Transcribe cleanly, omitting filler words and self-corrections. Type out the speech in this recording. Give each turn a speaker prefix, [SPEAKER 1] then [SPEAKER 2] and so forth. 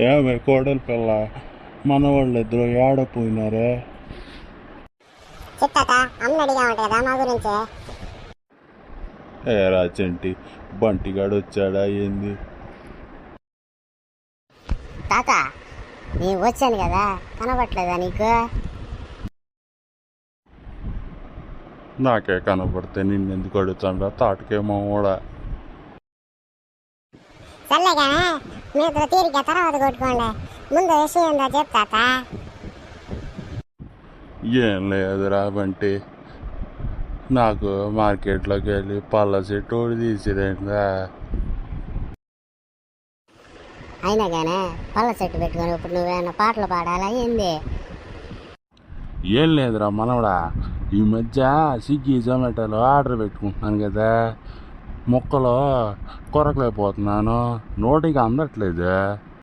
[SPEAKER 1] ఏమే కోడలి పిల్ల మనవాళ్ళు ఇద్దరు ఏడపోయినారే?
[SPEAKER 2] చిత్తాత అమ్మ అడిగా ఉంటాయి కదా మా గురించి.
[SPEAKER 1] ఏ రాచంటి బంటిగాడు వచ్చాడా ఏంది?
[SPEAKER 2] తాత నేను వచ్చాను కదా, కనబట్లేదా నీకు?
[SPEAKER 1] నాకే కనపడితే నిన్నెందుకు అడుగుతాడా తాటకేమో కూడా.
[SPEAKER 2] సర్లేగా మీరు తీరిక తర్వాత కొట్టుకోండి, ముందు విషయం ఏందో చెప్తాత.
[SPEAKER 1] ఏం లేదురా బంటి, నాకు మార్కెట్లోకి వెళ్ళి పళ్ళ చెట్టు ఒకటి తీసిరేందా.
[SPEAKER 2] అయినా కానీ పళ్ళ చెట్టు పెట్టుకొని ఇప్పుడు నువ్వేమన్నా పాటలు పాడాలా ఏంది?
[SPEAKER 1] ఏం లేదురా మనవడా, ఈ మధ్య స్విగ్గీ జొమాటోలో ఆర్డర్ పెట్టుకుంటున్నాను కదా, మొక్కలో కొరకలేకపోతున్నాను, నోటికి అందట్లేదు.